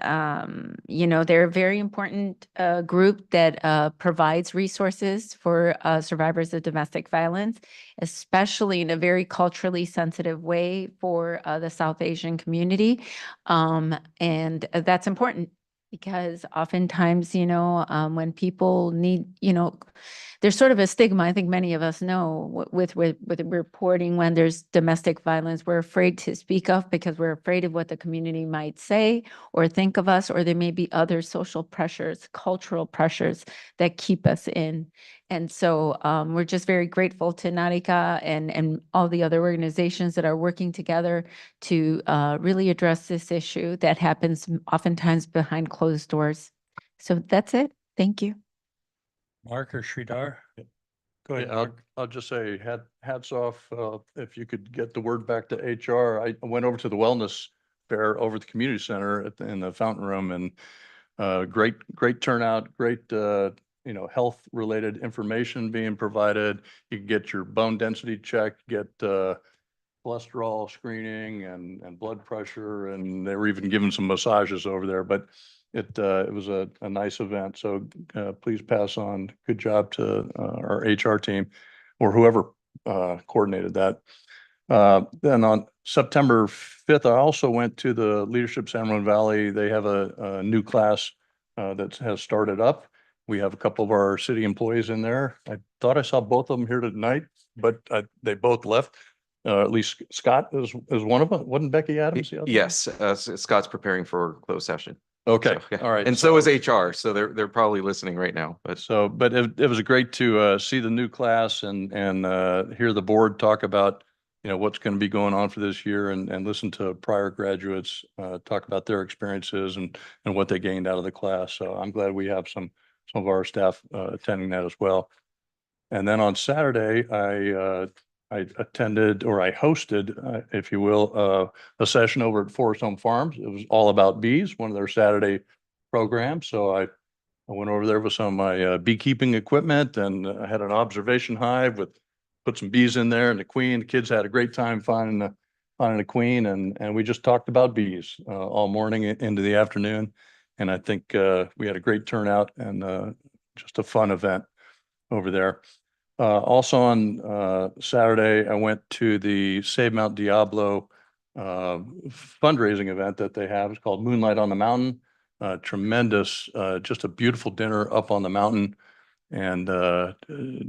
a very important group that provides resources for survivors of domestic violence, especially in a very culturally sensitive way for the South Asian community. And that's important because oftentimes, when people need, there's sort of a stigma, I think many of us know, with reporting when there's domestic violence. We're afraid to speak up because we're afraid of what the community might say or think of us, or there may be other social pressures, cultural pressures that keep us in. And so we're just very grateful to Narika and all the other organizations that are working together to really address this issue that happens oftentimes behind closed doors. So that's it. Thank you. Mark or Sridhar? Go ahead. Yeah, Mark. I'll just say hats off, if you could get the word back to HR. I went over to the wellness fair over at the community center in the fountain room, and great turnout, great, health related information being provided. You can get your bone density checked, get cholesterol screening and blood pressure, and they were even giving some massages over there. But it was a nice event. So please pass on good job to our HR team or whoever coordinated that. Then on September 5th, I also went to the Leadership San Ramon Valley. They have a new class that has started up. We have a couple of our city employees in there. I thought I saw both of them here tonight, but they both left. At least Scott is one of them. Wasn't Becky Adams the other one? Yes, Scott's preparing for closed session. Okay, So, yeah. all right. And so is HR, so they're probably listening right now, but. But it was great to see the new class and hear the board talk about, what's going to be going on for this year and listen to prior graduates talk about their experiences and what they gained out of the class. So I'm glad we have some of our staff attending that as well. And then on Saturday, I attended, or I hosted, if you will, a session over at Forest Home Farms. It was all about bees, one of their Saturday programs. So I went over there with some of my beekeeping equipment, and I had an observation hive put some bees in there and the queen. The kids had a great time finding the queen, and we just talked about bees all morning into the afternoon. And I think we had a great turnout and just a fun event over there. Also on Saturday, I went to the Save Mount Diablo fundraising event that they have. It's called Moonlight on the Mountain. Tremendous, just a beautiful dinner up on the mountain, and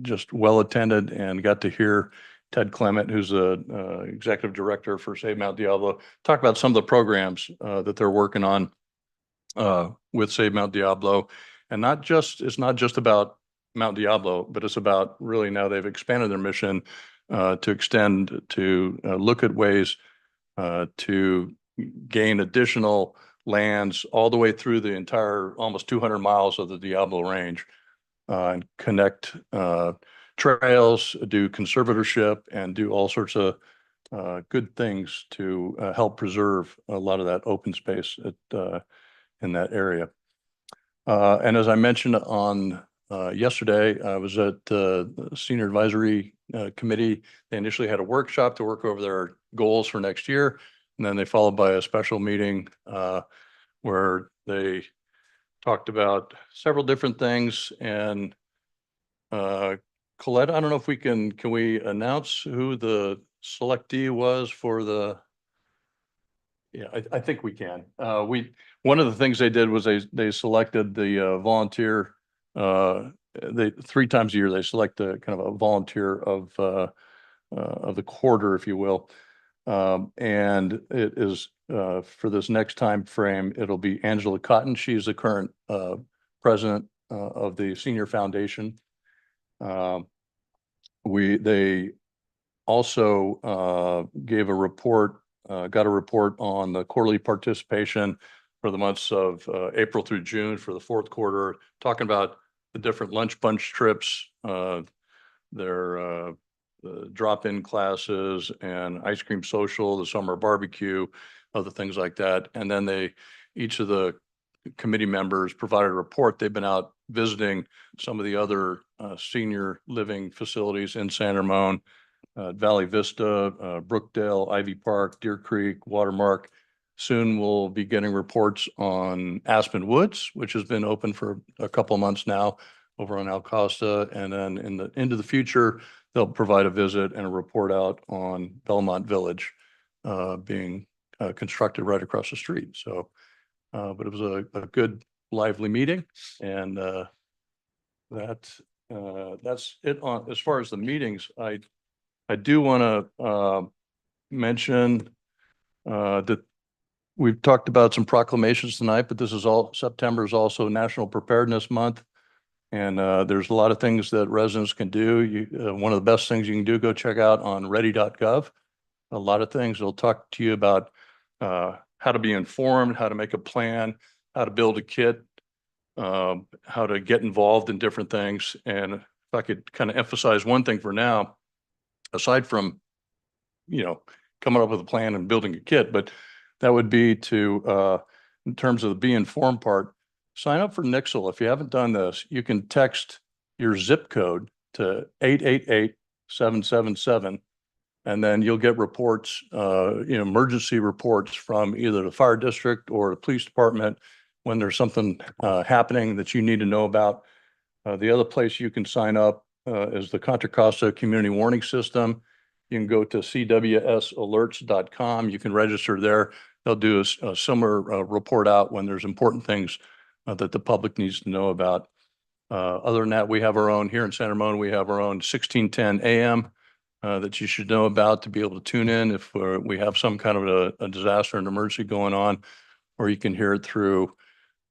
just well attended, and got to hear Ted Clement, who's the executive director for Save Mount Diablo, talk about some of the programs that they're working on with Save Mount Diablo. And it's not just about Mount Diablo, but it's about really now they've expanded their mission to extend to look at ways to gain additional lands all the way through the entire almost 200 miles of the Diablo Range and connect trails, do conservatorship, and do all sorts of good things to help preserve a lot of that open space in that area. And as I mentioned on yesterday, I was at the Senior Advisory Committee. They initially had a workshop to work over their goals for next year. And then they followed by a special meeting where they talked about several different things. And Colette, I don't know if can we announce who the selectee was for the? Yeah, I think we can. One of the things they did was they selected the volunteer. They 3 times a year they select a kind of a volunteer of the quarter, if you will. And it is for this next time frame, it'll be Angela Cotton. She's the current president of the Senior Foundation. They also gave a report, got a report on the quarterly participation for the months of April through June for the 4th quarter, talking about the different lunch bunch trips, their drop-in classes and ice cream social, the summer barbecue, other things like that. And then each of the committee members provided a report. They've been out visiting some of the other senior living facilities in San Ramon, Valley Vista, Brookdale, Ivy Park, Deer Creek, Watermark. Soon we'll be getting reports on Aspen Woods, which has been open for a couple of months now over on Al Costa. And then into the future, they'll provide a visit and a report out on Belmont Village being constructed right across the street. So, but it was a good, lively meeting. And that's it on as far as the meetings. I do want to mention that we've talked about some proclamations tonight, but September is also National Preparedness Month. And there's a lot of things that residents can do. One of the best things you can do, go check out on ready.gov. A lot of things. They'll talk to you about how to be informed, how to make a plan, how to build a kit, how to get involved in different things. And if I could kind of emphasize one thing for now, aside from, coming up with a plan and building a kit, but that would be to, in terms of the be informed part, sign up for Nixle. If you haven't done this, you can text your zip code to 888-777, and then you'll get reports, emergency reports from either the fire district or the police department when there's something happening that you need to know about. The other place you can sign up is the Contra Costa Community Warning System. You can go to cwsalerts.com. You can register there. They'll do a similar report out when there's important things that the public needs to know about. Other than that, we have our own here in San Ramon. We have our own 1610 AM that you should know about to be able to tune in if we have some kind of a disaster and emergency going on, or you can hear it through,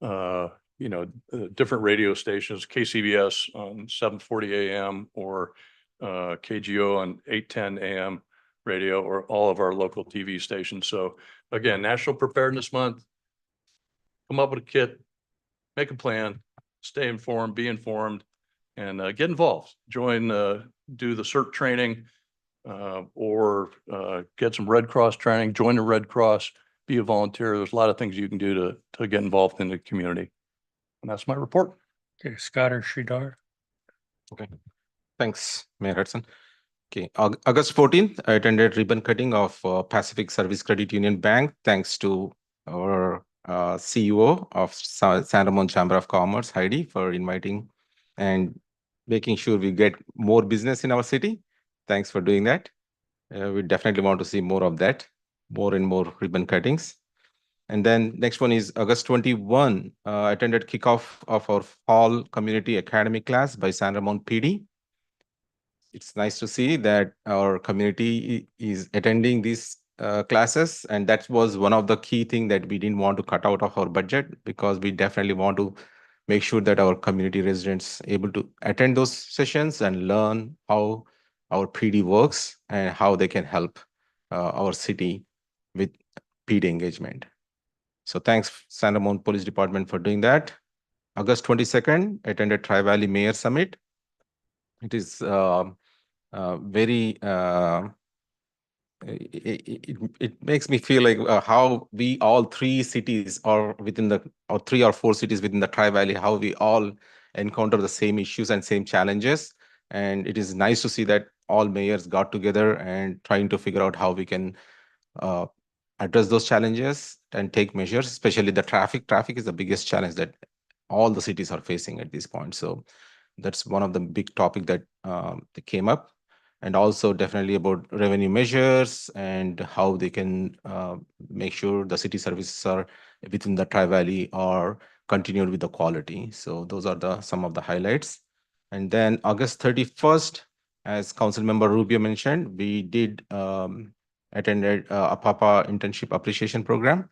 different radio stations, KCBS on 740 AM or KGO on 810 AM radio, or all of our local TV stations. So again, National Preparedness Month, come up with a kit, make a plan, stay informed, be informed, and get involved. Join, do the CERT training, or get some Red Cross training, join the Red Cross, be a volunteer. There's a lot of things you can do to get involved in the community. And that's my report. Okay, Scott or Sridhar. Okay, thanks, Mayor Hudson. Okay, August 14th, I attended ribbon cutting of Pacific Service Credit Union Bank, thanks to our CEO of San Ramon Chamber of Commerce, Heidi, for inviting and making sure we get more business in our city. Thanks for doing that. We definitely want to see more of that, more and more ribbon cuttings. And then next one is August 21. I attended kickoff of our fall community academy class by San Ramon PD. It's nice to see that our community is attending these classes, and that was one of the key things that we didn't want to cut out of our budget, because we definitely want to make sure that our community residents able to attend those sessions and learn how our PD works and how they can help our city with PD engagement. So thanks, San Ramon Police Department, for doing that. August 22nd, I attended Tri-Valley Mayor Summit. It is very, it makes me feel like how we all 3 cities are within the, or 3 or 4 cities within the Tri-Valley, how we all encounter the same issues and same challenges. And it is nice to see that all mayors got together and trying to figure out how we can address those challenges and take measures, especially the traffic. Traffic is the biggest challenge that all the cities are facing at this point. So that's one of the big topic that came up. And also definitely about revenue measures and how they can make sure the city services are within the Tri-Valley or continued with the quality. So those are some of the highlights. And then August 31st, as Councilmember Rubio mentioned, we did attended a PAPA internship appreciation program.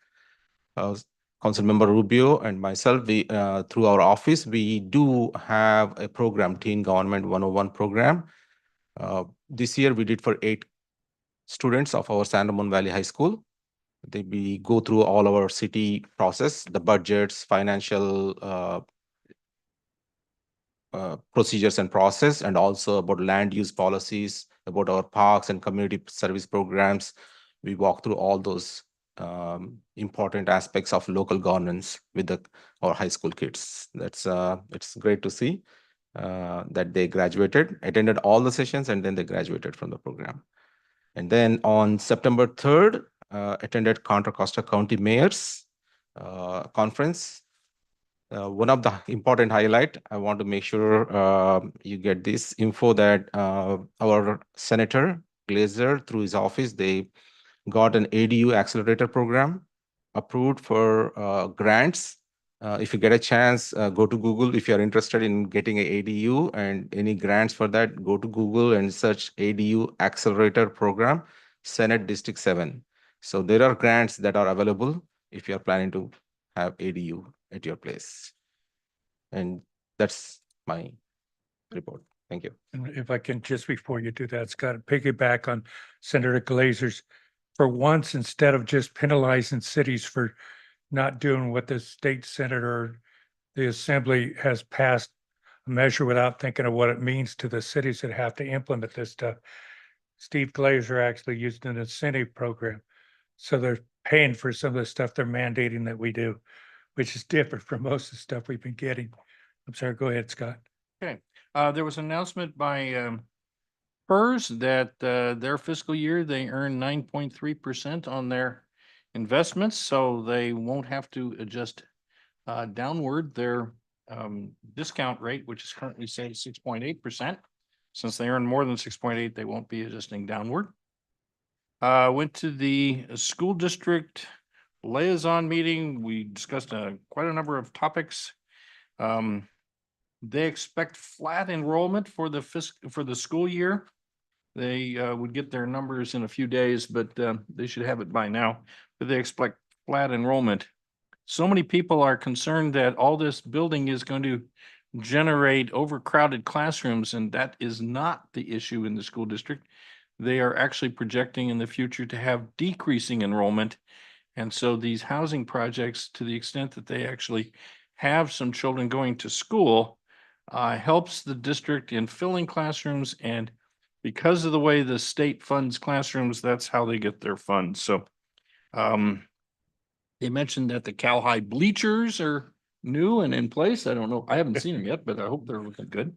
Councilmember Rubio and myself, we through our office, we do have a program, Teen Government 101 program. This year we did for 8 students of our San Ramon Valley High School. We go through all our city process, the budgets, financial procedures and process, and also about land use policies, about our parks and community service programs. We walk through all those important aspects of local governance with our high school kids. It's great to see that they graduated, attended all the sessions, and then they graduated from the program. And then on September 3rd, attended Contra Costa County Mayors Conference. One of the important highlight, I want to make sure you get this info that our Senator Glazer, through his office, they got an ADU accelerator program approved for grants. If you get a chance, go to Google. If you're interested in getting an ADU and any grants for that, go to Google and search ADU accelerator program, Senate District 7. So there are grants that are available if you're planning to have ADU at your place. And that's my report. Thank you. And if I can, just before you do that, Scott, piggyback on Senator Glazer's, for once, instead of just penalizing cities for not doing what the state senate or the assembly has passed a measure without thinking of what it means to the cities that have to implement this stuff, Steve Glazer actually used an incentive program. So they're paying for some of the stuff they're mandating that we do, which is different from most of the stuff we've been getting. I'm sorry, go ahead, Scott. Okay, there was an announcement by PERS that their fiscal year, they earn 9.3% on their investments, so they won't have to adjust downward their discount rate, which is currently say 6.8%. Since they earn more than 6.8, they won't be adjusting downward. Went to the school district liaison meeting. We discussed quite a number of topics. They expect flat enrollment for the school year. They would get their numbers in a few days, but they should have it by now. But they expect flat enrollment. So many people are concerned that all this building is going to generate overcrowded classrooms, and that is not the issue in the school district. They are actually projecting in the future to have decreasing enrollment. And so these housing projects, to the extent that they actually have some children going to school, helps the district in filling classrooms. And because of the way the state funds classrooms, that's how they get their funds. So they mentioned that the Cal High bleachers are new and in place. I don't know. I haven't seen them yet, but I hope they're looking good.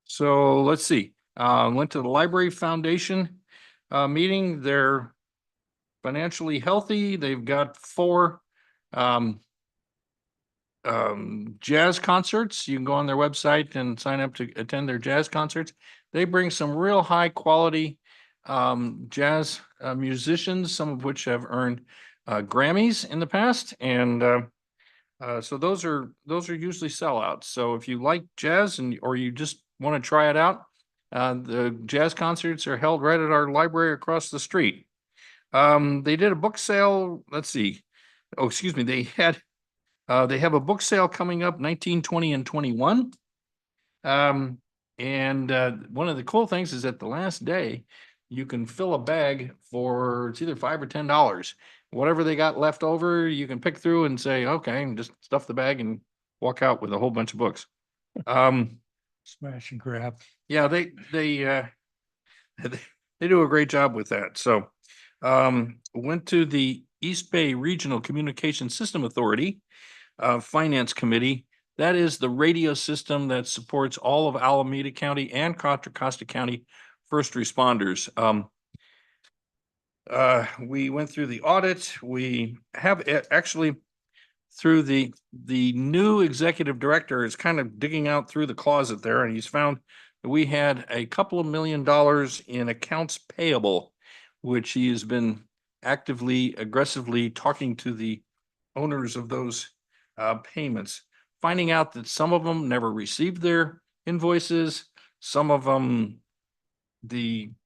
So let's see. Went to the Library Foundation meeting. They're financially healthy. They've got 4 jazz concerts. You can go on their website and sign up to attend their jazz concerts. They bring some real high quality jazz musicians, some of which have earned Grammys in the past. And so those are usually sellouts. So if you like jazz or you just want to try it out, the jazz concerts are held right at our library across the street. They did a book sale. Let's see. Oh, excuse me. They have a book sale coming up 19, 20, and 21. And one of the cool things is that the last day, you can fill a bag for it's either $5 or $10. Whatever they got left over, you can pick through and say, okay, and just stuff the bag and walk out with a whole bunch of books. Smash and grab. Yeah, they do a great job with that. So went to the East Bay Regional Communication System Authority Finance Committee. That is the radio system that supports all of Alameda County and Contra Costa County first responders. We went through the audit. We have actually through the new executive director is kind of digging out through the closet there, and he's found that we had a couple of $1 million in accounts payable, which he has been actively, aggressively talking to the owners of those payments, finding out that some of them never received their invoices, some of them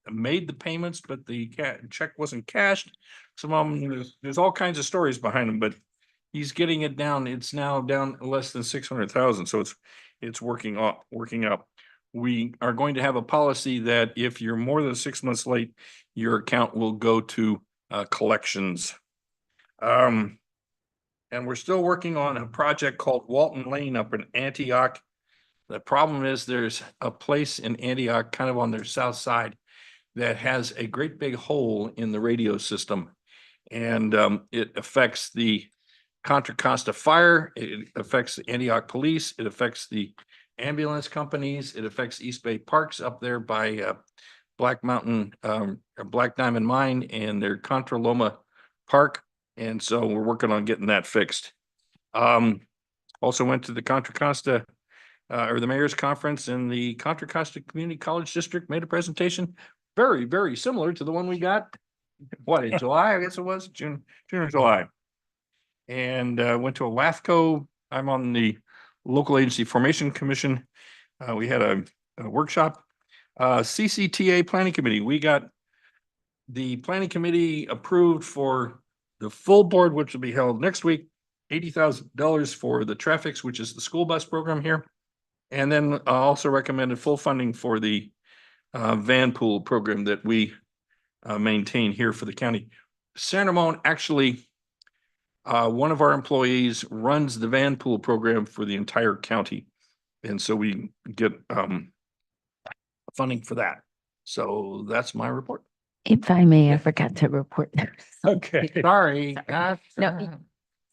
made the payments, but the check wasn't cashed. Some of them, there's all kinds of stories behind them, but he's getting it down. It's now down less than 600,000. So it's working up. We are going to have a policy that if you're more than 6 months late, your account will go to collections. And we're still working on a project called Walton Lane up in Antioch. The problem is there's a place in Antioch, kind of on their south side, that has a great big hole in the radio system. And it affects the Contra Costa Fire, it affects the Antioch Police, it affects the ambulance companies, it affects East Bay Parks up there by Black Mountain, Black Diamond Mine and their Contra Loma Park. And so we're working on getting that fixed. Also went to the Contra Costa or the mayor's conference, and the Contra Costa Community College District made a presentation very, very similar to the one we got, in July, I guess it was, June or July. And went to a LAFCO. I'm on the Local Agency Formation Commission. We had a workshop. CCTA Planning Committee, we got the planning committee approved for the full board, which will be held next week, $80,000 for the traffics, which is the school bus program here. And then also recommended full funding for the van pool program that we maintain here for the county. San Ramon actually, one of our employees runs the van pool program for the entire county. And so we get funding for that. So that's my report. If I may, I forgot to report. Okay. Sorry. No,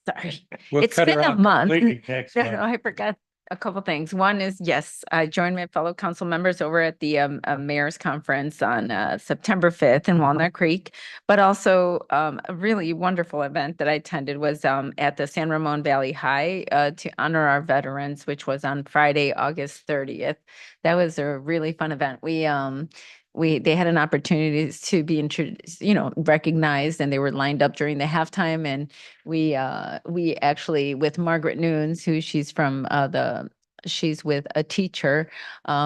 sorry. We'll It's cut her been a out month. completely next No, month. I forgot a couple things. One is, yes, I joined my fellow council members over at the mayor's conference on September 5th in Walnut Creek. But also a really wonderful event that I attended was at the San Ramon Valley High to honor our veterans, which was on Friday, August 30th. That was a really fun event. They had an opportunity to be recognized, and they were lined up during the halftime. And we actually, with Margaret Nunes, who she's with a teacher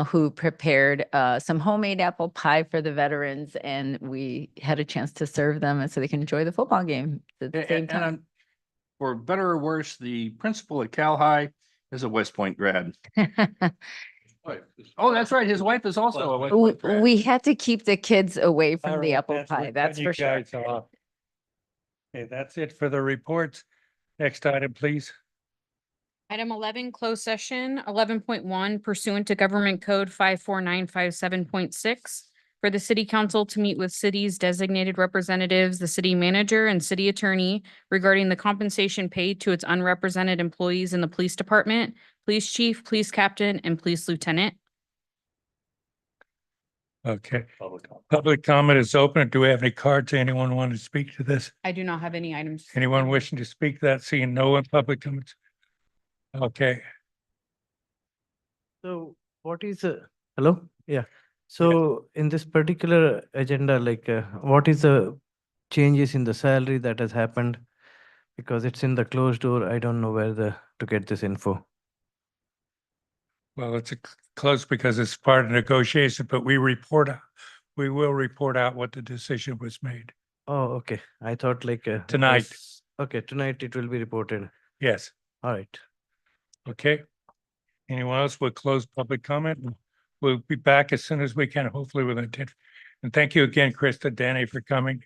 who prepared some homemade apple pie for the veterans, and we had a chance to serve them and so they can enjoy the football game at the same time. For better or worse, the principal at Cal High is a West Point grad. Oh, that's right. His wife is also a West Point grad. We had to keep the kids away from All the right, apple we're pie, that's cutting for you sure. guys off. Okay, that's it for the reports. Next item, please. Item 11, closed session, 11.1 pursuant to Government Code 54957.6 for the city council to meet with city's designated representatives, the city manager and city attorney regarding the compensation paid to its unrepresented employees in the police department, police chief, police captain, and police lieutenant. Okay. Public comment is open. Do we have any cards? Anyone want to speak to this? I do not have any items. Anyone wishing to speak to that? Seeing no one, public comments? Okay. So what is hello? Yeah. So in this particular agenda, what is the changes in the salary that has happened? Because it's in the closed door. I don't know where to get this info. Well, it's close because it's part of negotiation, but we will report out what the decision was made. Oh, okay. I thought Tonight. Okay, tonight it will be reported. Yes. All right. Okay. Anyone else? We'll close public comment. We'll be back as soon as we can, hopefully with intent. And thank you again, Krista, Danny, for coming.